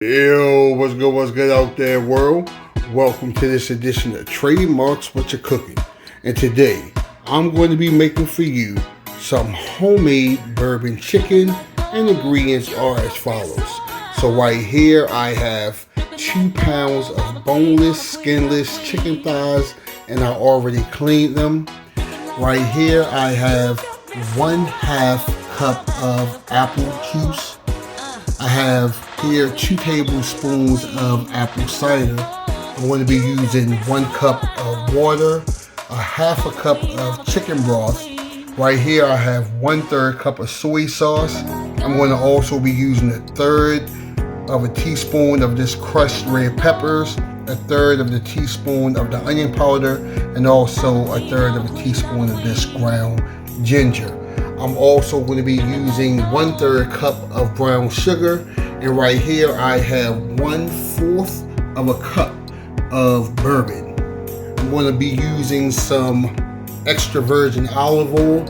Yo, what's good out there, world? Welcome to this edition of Trademarks What You're Cooking. And today, I'm going to be making for you some homemade bourbon chicken, and ingredients are as follows. So right here, I have 2 pounds of boneless, skinless chicken thighs, and I already cleaned them. Right here, I have 1/2 cup of apple juice. I have here 2 tablespoons of apple cider. I'm going to be using 1 cup of water, a 1/2 cup of chicken broth. Right here I have 1/3 cup of soy sauce. I'm going to also be using 1/3 of a teaspoon of this crushed red peppers, 1/3 of the teaspoon of the onion powder, and also 1/3 of a teaspoon of this ground ginger. I'm also going to be using 1/3 cup of brown sugar, and right here I have 1/4 of a cup of bourbon. I'm going to be using some extra virgin olive oil,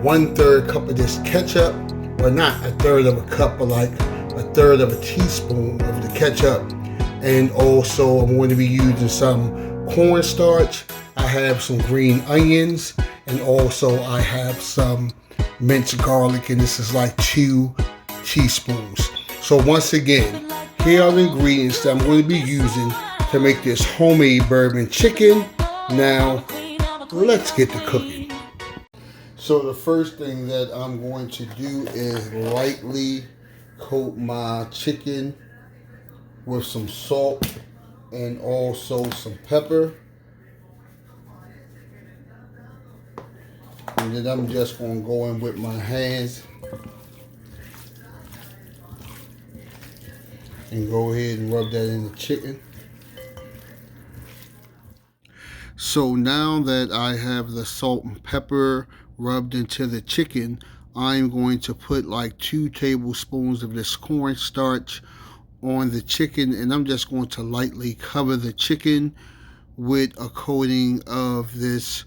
1/3 cup of this ketchup, well, not 1/3 of a cup, but like 1/3 of a teaspoon of the ketchup, and also I'm going to be using some cornstarch. I have some green onions, and also I have some minced garlic, and this is like 2 teaspoons. So once again, here are the ingredients that I'm going to be using to make this homemade bourbon chicken. Now, let's get to cooking. So the first thing that I'm going to do is lightly coat my chicken with some salt and also some pepper. And then I'm just going to go in with my hands and go ahead and rub that in the chicken. So now that I have the salt and pepper rubbed into the chicken, I'm going to put like 2 tablespoons of this cornstarch on the chicken, and I'm just going to lightly cover the chicken with a coating of this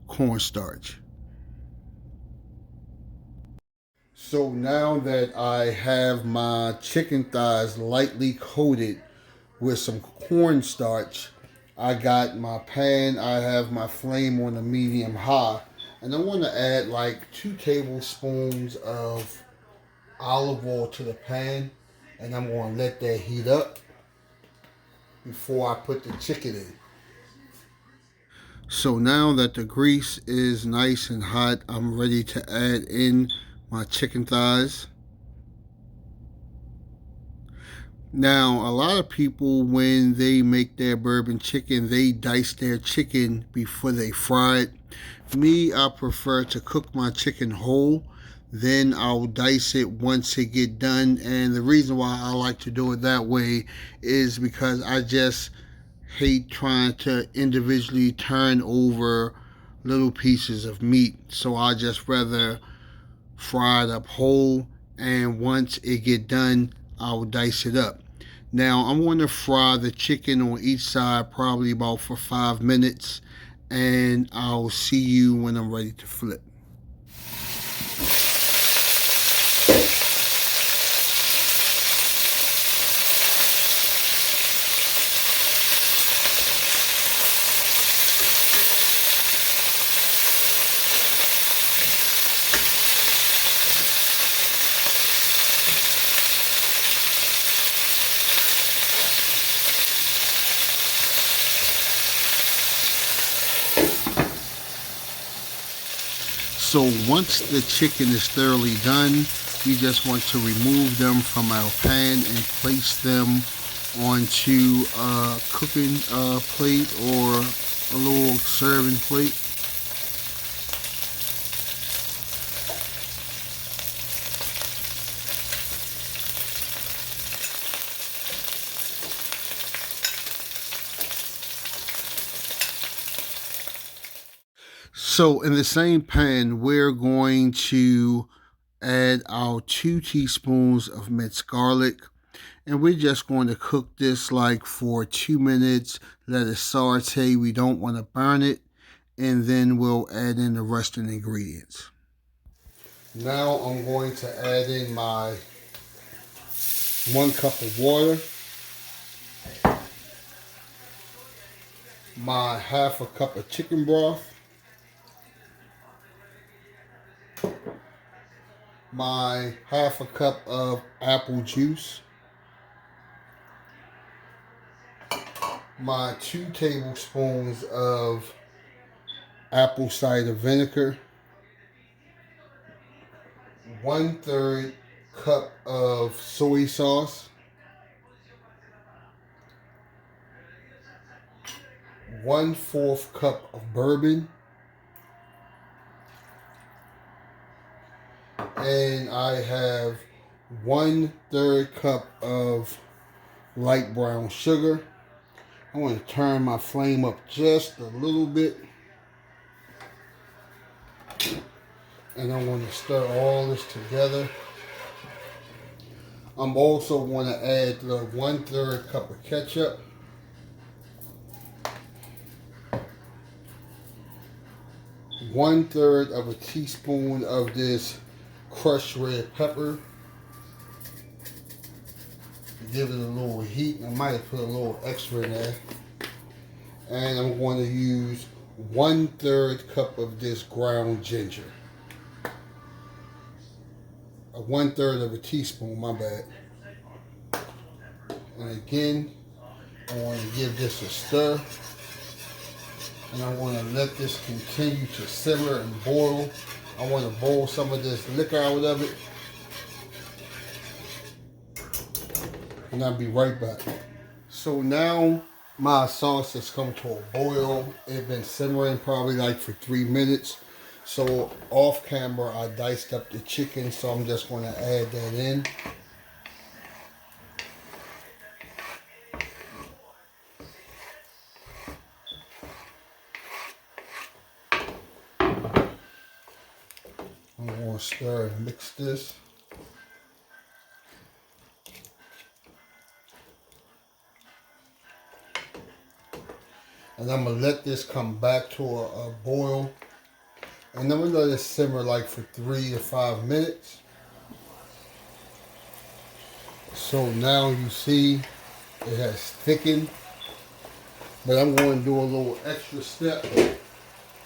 cornstarch. So now that I have my chicken thighs lightly coated with some cornstarch, I got my pan, I have my flame on a medium high, and I want to add like 2 tablespoons of olive oil to the pan, and I'm going to let that heat up before I put the chicken in. So now that the grease is nice and hot, I'm ready to add in my chicken thighs. Now, a lot of people, when they make their bourbon chicken, they dice their chicken before they fry it. Me, I prefer to cook my chicken whole. Then I'll dice it once it get done. And the reason why I like to do it that way is because I just hate trying to individually turn over little pieces of meat. So I just rather fry it up whole, and once it get done, I'll dice it up. Now I'm going to fry the chicken on each side probably about for 5 minutes, and I'll see you when I'm ready to flip. So once the chicken is thoroughly done, we just want to remove them from our pan and place them onto a cooking plate or a little serving plate. So in the same pan, we're going to add our 2 teaspoons of minced garlic, and we're just going to cook this like for 2 minutes. Let it saute. We don't want to burn it, and then we'll add in the rest of the ingredients. Now I'm going to add in my 1 cup of water, my 1/2 cup of chicken broth, my 1/2 cup of apple juice, my 2 tablespoons of apple cider vinegar, 1/3 cup of soy sauce, 1/4 cup of bourbon, and I have 1/3 cup of light brown sugar. I want to turn my flame up just a little bit, and I want to stir all this together. I'm also going to add the 1/3 cup of ketchup, 1/3 of a teaspoon of this crushed red pepper. Give it a little heat. I might have put a little extra in there. And I'm going to use 1/3 cup of this ground ginger. 1/3 of a teaspoon, my bad. And again, I want to give this a stir. And I want to let this continue to simmer and boil. I want to boil some of this liquor out of it. And I'll be right back. So now my sauce has come to a boil. It's been simmering probably like for 3 minutes. So off camera, I diced up the chicken, so I'm just going to add that in. I'm going to stir and mix this. And I'm going to let this come back to a boil. And I'm going to let it simmer like for 3 to 5 minutes. So now you see it has thickened. But I'm going to do a little extra step.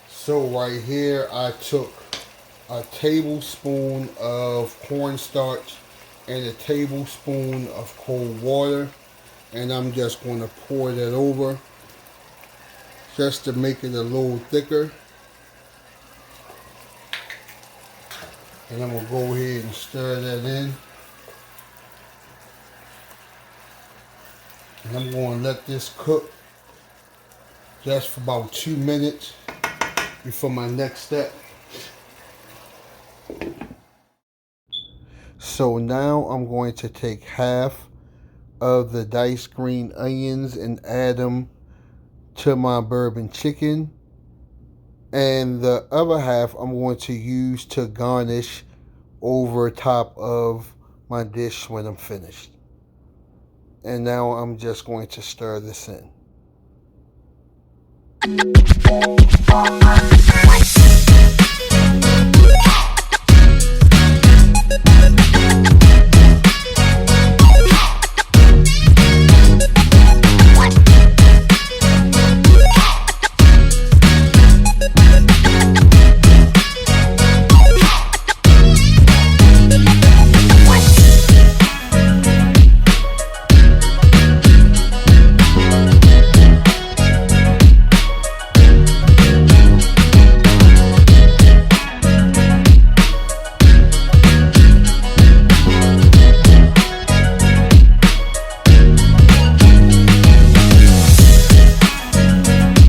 So right here I took a tablespoon of cornstarch and a tablespoon of cold water. And I'm just going to pour that over just to make it a little thicker. And I'm going to go ahead and stir that in. And I'm going to let this cook just for about 2 minutes before my next step. So now I'm going to take half of the diced green onions and add them to my bourbon chicken. And the other half I'm going to use to garnish over top of my dish when I'm finished. And now I'm just going to stir this in.